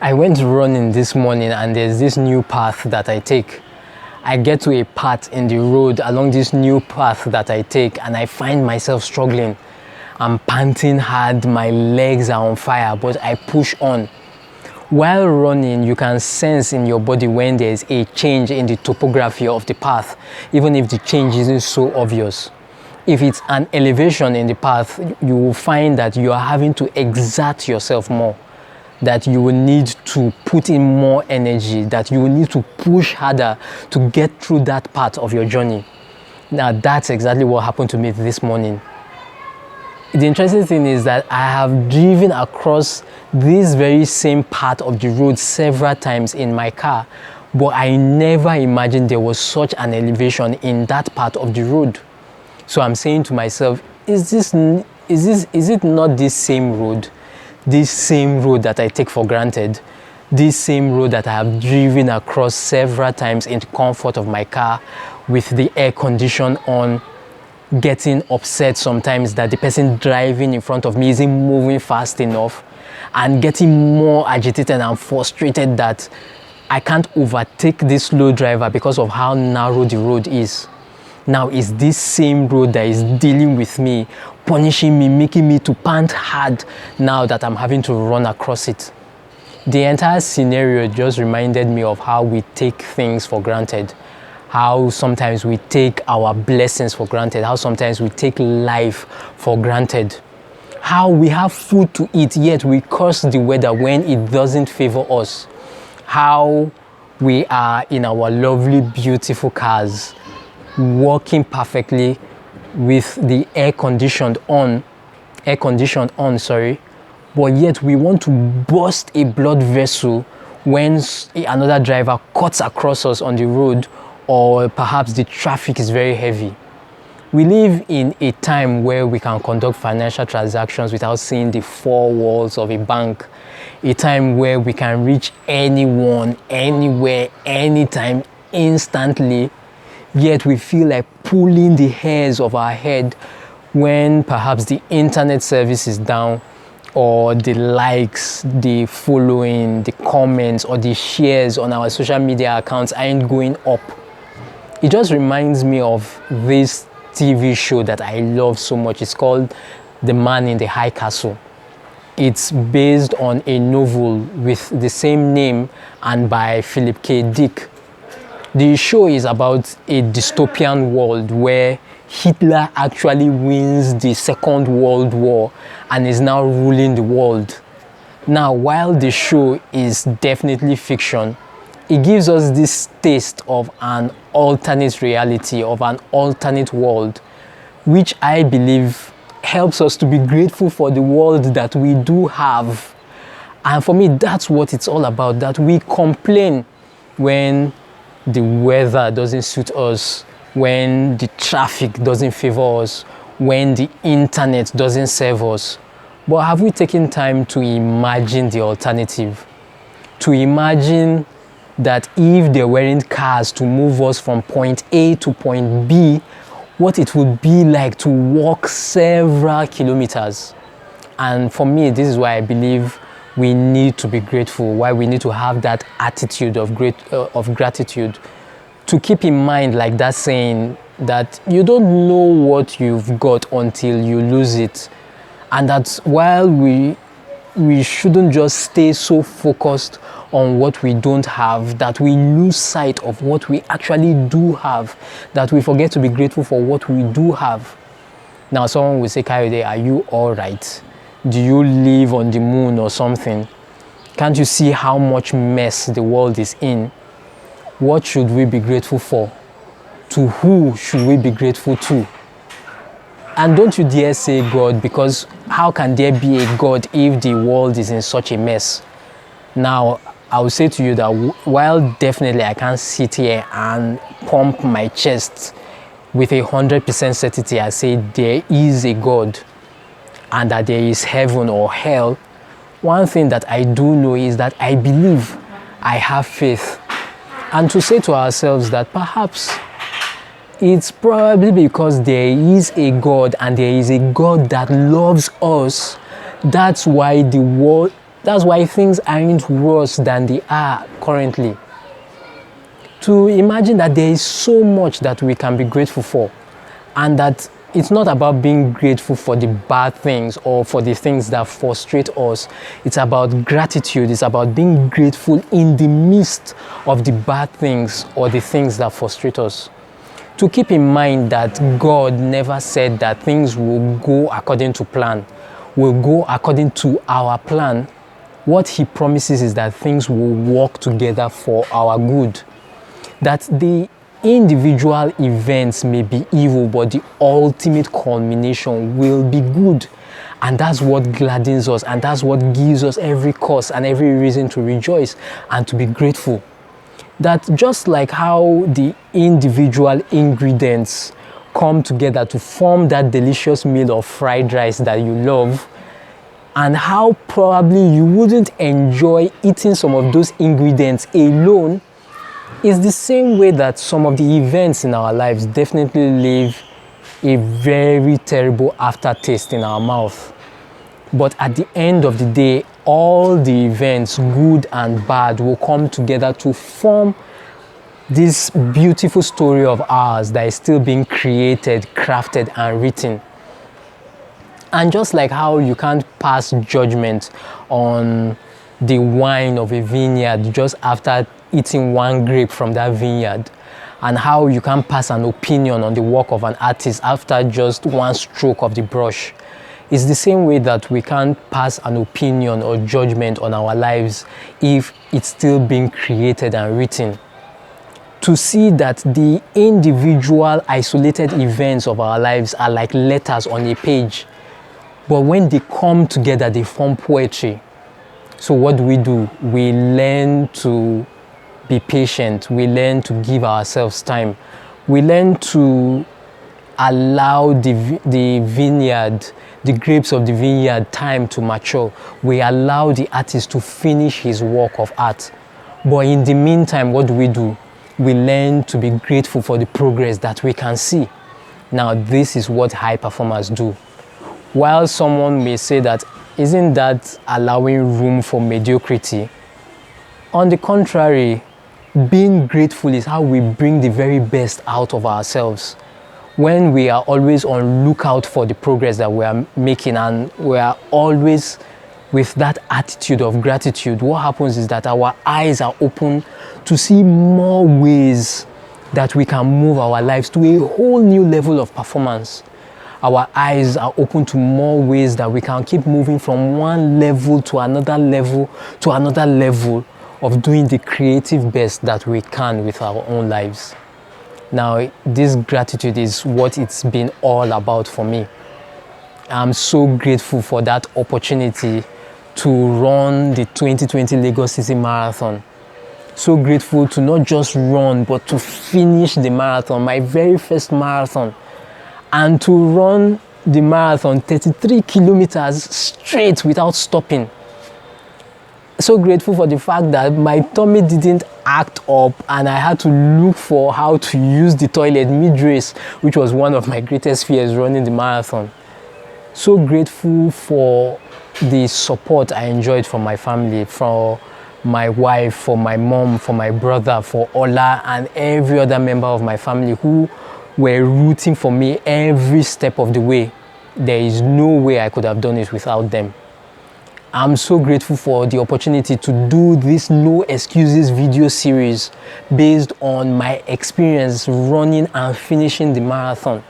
I went running this morning and there's this new path that I take. I get to a part in the road along this new path that I take and I find myself struggling. I'm panting hard, my legs are on fire, but I push on. While running, you can sense in your body when there's a change in the topography of the path, even if the change isn't so obvious. If it's an elevation in the path, you will find that you are having to exert yourself more, that you will need to put in more energy, that you will need to push harder to get through that part of your journey. Now, that's exactly what happened to me this morning. The interesting thing is that I have driven across this very same part of the road several times in my car, but I never imagined there was such an elevation in that part of the road. So I'm saying to myself, is it not this same road? This same road that I take for granted, this same road that I have driven across several times in the comfort of my car with the air condition on, getting upset sometimes that the person driving in front of me isn't moving fast enough, and getting more agitated and frustrated that I can't overtake this slow driver because of how narrow the road is. Now, is this same road that is dealing with me, punishing me, making me to pant hard now that I'm having to run across it? The entire scenario just reminded me of how we take things for granted, how sometimes we take our blessings for granted, how sometimes we take life for granted, how we have food to eat yet we curse the weather when it doesn't favor us, how we are in our lovely, beautiful cars, working perfectly with the air conditioned on, but yet we want to burst a blood vessel when another driver cuts across us on the road, or perhaps the traffic is very heavy. We live in a time where we can conduct financial transactions without seeing the four walls of a bank, a time where we can reach anyone, anywhere, anytime, instantly. Yet we feel like pulling the hairs of our head when perhaps the internet service is down, or the likes, the following, the comments, or the shares on our social media accounts aren't going up. It just reminds me of this TV show that I love so much. It's called The Man in the High Castle. It's based on a novel with the same name and by Philip K. Dick. The show is about a dystopian world where Hitler actually wins the Second World War and is now ruling the world. Now, while the show is definitely fiction, it gives us this taste of an alternate reality, of an alternate world, which I believe helps us to be grateful for the world that we do have. And for me, that's what it's all about, that we complain when the weather doesn't suit us, when the traffic doesn't favor us, when the internet doesn't serve us. But have we taken time to imagine the alternative? To imagine that if there weren't cars to move us from point A to point B, what it would be like to walk several kilometers. And for me, this is why I believe we need to be grateful, why we need to have that attitude of gratitude, to keep in mind, like that saying, that you don't know what you've got until you lose it. And that's while we shouldn't just stay so focused on what we don't have, that we lose sight of what we actually do have, that we forget to be grateful for what we do have. Now, someone will say, Kayode, are you all right? Do you live on the moon or something? Can't you see how much mess the world is in? What should we be grateful for? To who should we be grateful to? And don't you dare say God, because how can there be a God if the world is in such a mess? Now, I will say to you that while definitely I can't sit here and pump my chest with 100% certainty, I say there is a God and that there is heaven or hell, one thing that I do know is that I believe, I have faith. And to say to ourselves that perhaps it's probably because there is a God and there is a God that loves us, that's why the world That's why things aren't worse than they are currently. To imagine that there is so much that we can be grateful for, and that it's not about being grateful for the bad things or for the things that frustrate us. It's about gratitude. It's about being grateful in the midst of the bad things or the things that frustrate us. To keep in mind that God never said that things will go according to plan, will go according to our plan. What He promises is that things will work together for our good. That the individual events may be evil, but the ultimate culmination will be good. And that's what gladdens us, and that's what gives us every cause and every reason to rejoice and to be grateful. That just like how the individual ingredients come together to form that delicious meal of fried rice that you love, and how probably you wouldn't enjoy eating some of those ingredients alone, is the same way that some of the events in our lives definitely leave a very terrible aftertaste in our mouth. But at the end of the day, all the events, good and bad, will come together to form this beautiful story of ours that is still being created, crafted, and written. And just like how you can't pass judgment on the wine of a vineyard just after eating one grape from that vineyard, and how you can't pass an opinion on the work of an artist after just one stroke of the brush, it's the same way that we can't pass an opinion or judgment on our lives if it's still being created and written. To see that the individual isolated events of our lives are like letters on a page, but when they come together, they form poetry. So what do? We learn to be patient. We learn to give ourselves time. We learn to allow the vineyard, the grapes of the vineyard, time to mature. We allow the artist to finish his work of art. But in the meantime, what do? We learn to be grateful for the progress that we can see. Now, this is what high performers do. While someone may say that, isn't that allowing room for mediocrity? On the contrary, being grateful is how we bring the very best out of ourselves. When we are always on lookout for the progress that we are making, and we are always with that attitude of gratitude, what happens is that our eyes are open to see more ways that we can move our lives to a whole new level of performance. Our eyes are open to more ways that we can keep moving from one level to another level to another level of doing the creative best that we can with our own lives. Now, this gratitude is what it's been all about for me. I'm so grateful for that opportunity to run the 2020 Lagos City Marathon. So grateful to not just run, but to finish the marathon, my very first marathon. And to run the marathon 33 kilometers straight without stopping. So grateful for the fact that my tummy didn't act up and I had to look for how to use the toilet mid-race, which was one of my greatest fears running the marathon. So grateful for the support I enjoyed from my family, from my wife, for my mom, for my brother, for Ola, and every other member of my family who were rooting for me every step of the way. There is no way I could have done it without them. I'm so grateful for the opportunity to do this No Excuses video series based on my experience running and finishing the marathon.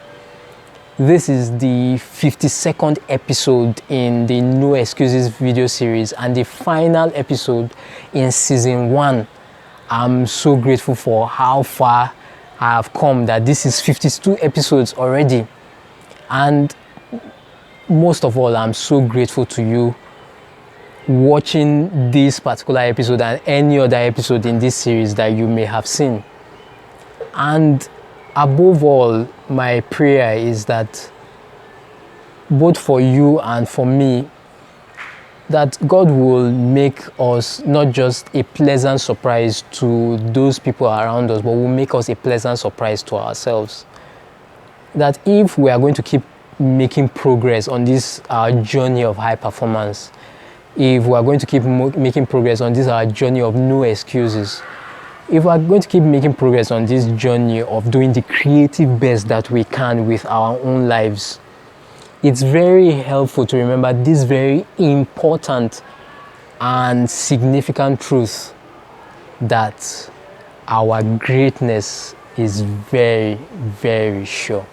This is the 52nd episode in the No Excuses video series and the final episode in season 1. I'm so grateful for how far I have come, that this is 52 episodes already. And most of all, I'm so grateful to you watching this particular episode and any other episode in this series that you may have seen. And above all, my prayer is that both for you and for me, that God will make us not just a pleasant surprise to those people around us, but will make us a pleasant surprise to ourselves. That if we are going to keep making progress on this journey of high performance, if we are going to keep making progress on this our journey of no excuses, if we are going to keep making progress on this journey of doing the creative best that we can with our own lives, it's very helpful to remember this very important and significant truth, that our greatness is very, very sure.